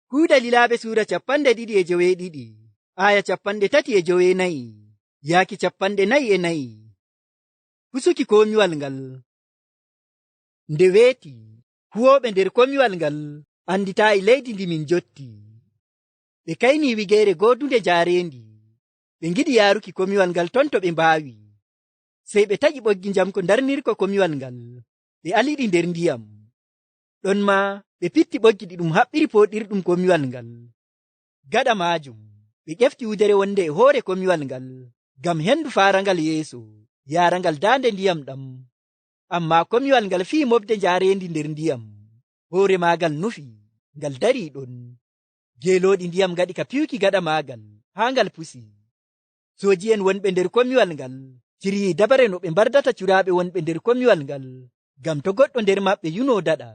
Kuuɗa Lilaaɓe suura 12 aya 34 yaaki 44. Pusuki komiwal ngal. Nde weeti huwoɓe nder komiwal ngal anditaayi leydi ndi min jotti. Ɓe kayni wigeere godunde jaarendi. Ɓe ngiɗi yaaruki komiwal ngal ton to ɓe mbaawi. Sey ɓe taƴi ɓoggi njamko darnirko komiwal ngal. Ɓe aliɗi nder ndiyam. Ɗon ma ɓe pitti ɓoggi ɗi ɗum haɓɓiri poɗirɗum komiwal ngal. Gaɗa maajum ɓe ƴefti wudere wonde e hoore komiwal ngal ngam hendu faarangal yeeso yaarangal daande ndiyam ɗam. Amma komiwal ngal fii mofde njaarendi nder ndiyam. Hoore maagal nufi ngal dari ɗon. Geelooɗi ndiyam ngaɗi ka piwki gaɗa maagal haa ngal pusi. Sooji'en wonɓe nder komiwal ngal ciryi dabare no ɓe mbardata curaaɓe wonɓe nder komiwal ngal ngam to goɗɗo nder maɓɓe yuno daɗa.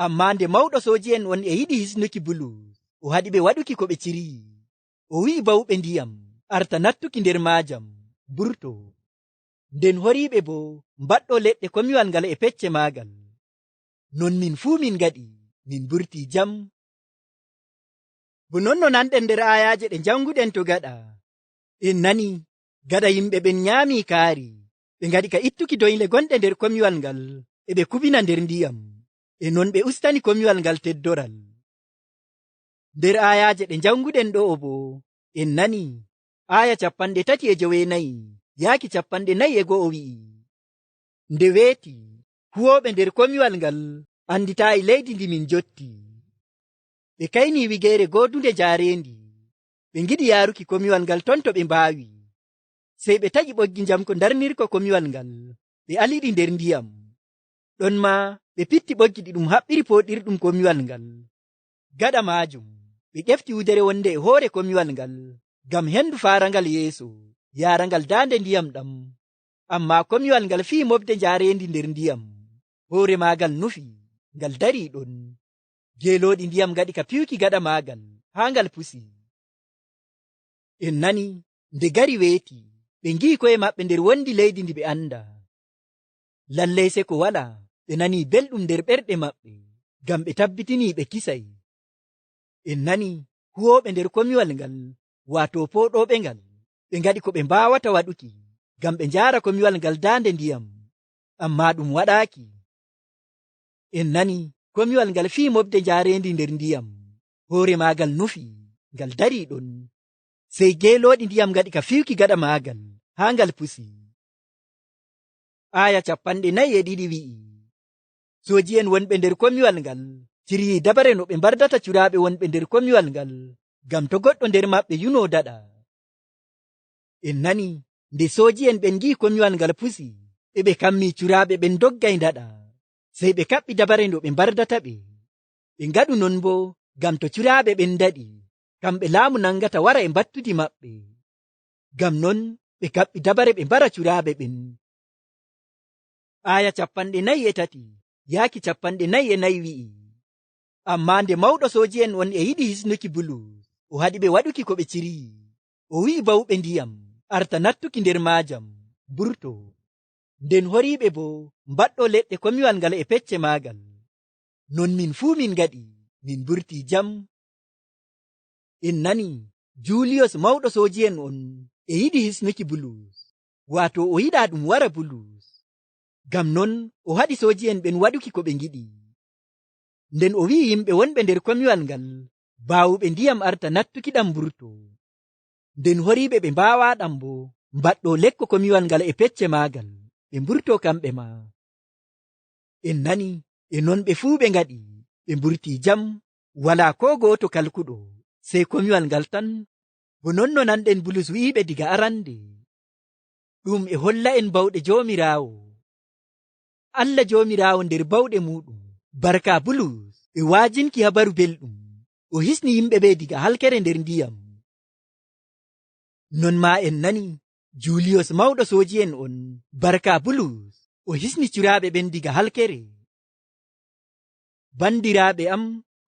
Amma nde mawɗo sooji'en on e yiɗi hisnuki Bulus, o haɗi ɓe waɗuki ko ɓe ciryi. O wi'i bawɓe ndiyam arta nattuki nder maajam burto. Nden horiiɓe bo mbaɗɗo leɗɗe komiwal ngal e pecce maagal. Non min fuu min ngaɗi min burti jam. Bo nonno nanɗen nder ayaje ɗe janguɗen to gaɗa. En nani gaɗa yimɓe ɓen nyaami kaari, ɓe ngaɗi ka ittuki doyle gonɗe nder komiwal ngal e ɓe kubina nder ndiyam. E non ɓe ustani komiwal ngal teddoral. Nder ayaje ɗe janguɗen ɗo bo en nani aya 34 yaaki 41 wi'i. Nde weeti huwoɓe nder komiwal ngal anditaayi leydi ndi min jotti. Ɓe kayni wigeere godunde jaarendi. Ɓe ngiɗi yaaruki komiwal ngal ton to ɓe mbaawi. Sey ɓe taƴi ɓoggi njamko darnirko komiwal ngal. Ɓe aliɗi nder ndiyam. Ɗon ma ɓe pitti ɓoggi ɗi ɗum haɓɓiri poɗirɗum komiwal ngal. Gaɗa maajum ɓe ƴefti wudere wonde e hoore komiwal ngal ngam hendu faarangal yeeso yaarangal daande ndiyam ɗam. Amma komiwal ngal fii mofde njaarendi nder ndiyam. Hoore maagal nufi ngal dari ɗon. Geelooɗi ndiyam ngaɗi ka piwki gaɗa maagal haa ngal pusi. En nani nde gari weeti ɓe ngi'i ko'e maɓɓe nder wondi leydi ndi ɓe anda. Lallay se ko wala ɓe nani belɗum nder ɓerɗe maɓɓe ngam ɓe tabbitini ɓe kisay. En nani huwoɓe nder komiwal ngal waato poɗoɓe ngal ɓe ngaɗi ko ɓe mbaawata waɗuki ngam ɓe njaara komiwal ngal daande ndiyam, amma ɗum waɗaaki. En nani komiwal ngal fii mofde njaarendi nder ndiyam. Hoore maagal nufi ngal dari ɗon. Sey geelooɗi ndiyam ngaɗi ka fiwki gaɗa maagal haa ngal pusi. Aya 42 wi'i. Sooji'en wonɓe nder komiwal ngal ciryi dabare no ɓe mbardata curaaɓe wonɓe nder komiwal ngal ngam to goɗɗo nder maɓɓe yuno daɗa. En nani nde sooji'en ɓen ngi'i komiwal ngal pusi e ɓe kammi curaaɓe ɓen doggay daɗa. Sey ɓe kaɓɓi dabare no ɓe mbardata ɓe. Ɓe ngaɗu non bo ngam to curaaɓe ɓen daɗi, kamɓe laamu nangata wara e mbattudi maɓɓe. Ngam non ɓe kaɓɓi dabare ɓe mbara curaaɓe ɓen. Aya 43 yaaki 44 wi'i. Amma nde mawɗo sooji'en on e yiɗi hisnuki Bulus, o haɗi ɓe waɗuki ko ɓe ciryi. O wi'i bawɓe ndiyam arta nattuki nder maajam burto. Nden horiiɓe bo mbaɗɗo leɗɗe komiwal ngal e pecce maagal. Non min fuu min ngaɗi min burti jam. En nani Juuliyos mawɗo sooji'en on e yiɗi hisnuki Bulus, waato o yiɗa ɗum wara Bulus. Ngam non o haɗi sooji'en ɓen waɗuki ko ɓe ngiɗi. Nden o wi'i yimɓe wonɓe nder komiwal ngal baawuɓe ndiyam arta nattuki ɗam burto. Nden horiiɓe ɓe mbaawaɗam bo mbaɗɗo lekko komiwal ngal e pecce maagal ɓe mburto kamɓe ma. En nani e non ɓe fuu ɓe ngaɗi ɓe mburti jam, wala ko gooto kalkuɗo sey komiwal ngal tan. Bo nonno nanɗen Bulus wi'iɓe diga arande. Ɗum e holla en bawɗe Joomiraawo. Allah Joomiraawo nder bawɗe muɗum barka Bulus e waajinki habaru belɗum. O hisni yimɓe ɓe diga halkere nder ndiyam. Non ma en nani Juuliyos mawɗo sooji'en on barka Bulus o hisni curaaɓe ɓen diga halkere. Bandiraaɓe am,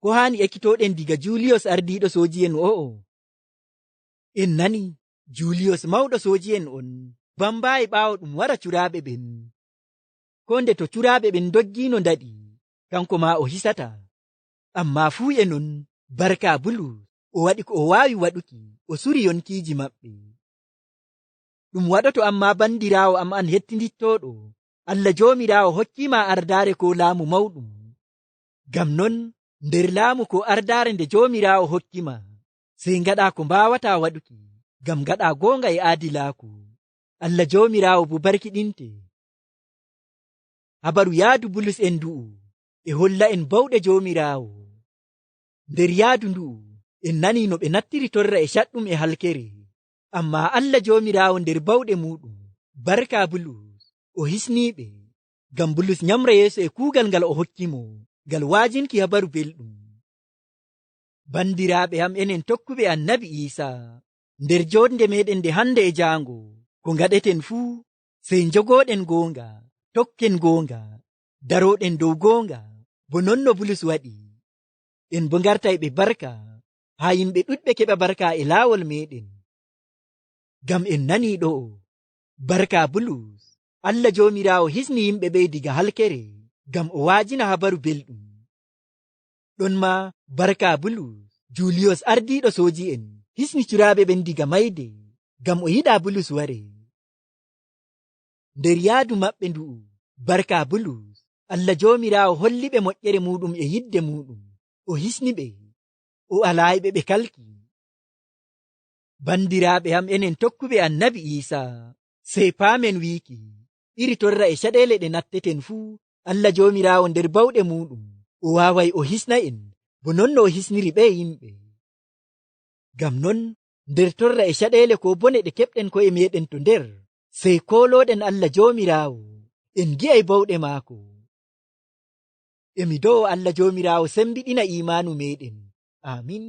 ko haani ekkitoɗen diga Juuliyos ardiiɗo sooji'en o'o. En nani Juuliyos mawɗo sooji'en on bambaayi ɓaawo ɗum wara curaaɓe ɓen. Ko nde to curaaɓe ɓen doggino ndaɗi, kanko ma o hisata. Amma fuu e non barka Bulus o waɗi ko o waawi waɗuki o suri yonkiiji maɓɓe. Ɗum waɗoto amma bandiraawo am an hettindittoɗo, Allah joomiraawo hokkima ardaare ko laamu mawɗum. Ngam non nder laamu ko ardaare nde joomiraawo hokkima, sey ngaɗa ko mbawata waɗuki, ngam ngaɗa goonga e aadilaaku. Allah joomiraawo bo barkiɗinte. Habaru yaadu Bulus en ndu'u e holla en bawɗe joomiraawo. Nder yaadu ndu'u en nani no ɓe nattiri torra e caɗɗum e halkere, amma Allah joomiraawo nder bawɗe muɗum barka Bulus o hisniɓe, ngam Bulus nyamra yeeso e kuugal ngal o hokkimo ngal waajinki habaru belɗum. Bandiraaɓe am enen tokkuɓe annabi Iisa, nder jonde meɗen nde hande e jaango, ko ngaɗeten fuu sey jogoɗen goonga, tokken goonga, daroɗen dow goonga, bo non no Bulus waɗi. En bo ngartay ɓe barka haa yimɓe ɗuɗɓe keɓa barka e laawol meɗen. Ngam en nani ɗo barka Bulus, Allah joomiraawo hisni yimɓe ɓe diga halkere ngam o waajina habaru belɗum. Ɗon ma barka Bulus, Julius ardiɗo sooji en hisni curaaɓe ɓen diga mayde ngam o yiɗa Bulus ware. Nder yaadu maɓɓe ndu'u barka Bulus, Allah joomiraawo holli ɓe moƴƴere muɗum e yidde muɗum, o hisni ɓe, o alaayiɓe ɓe kalki. Bandiraaɓe am enen tokkuɓe annabi Iisa, sey paamen wiiki iri torra e caɗeele ɗe natteten fuu, Allah joomiraawo nder bawɗe muɗum o waaway o hisna en bo non no o hisniri ɓe yimɓe. Ngam non nder torra e caɗeele ko bone ɗe keɓɗen ko e meɗen to nder, sey kooloɗen Allah joomiraawo en gi'ay bawɗe maako. Emi dow Allah joomiraawo sembiɗina imaanu meɗen. Amin.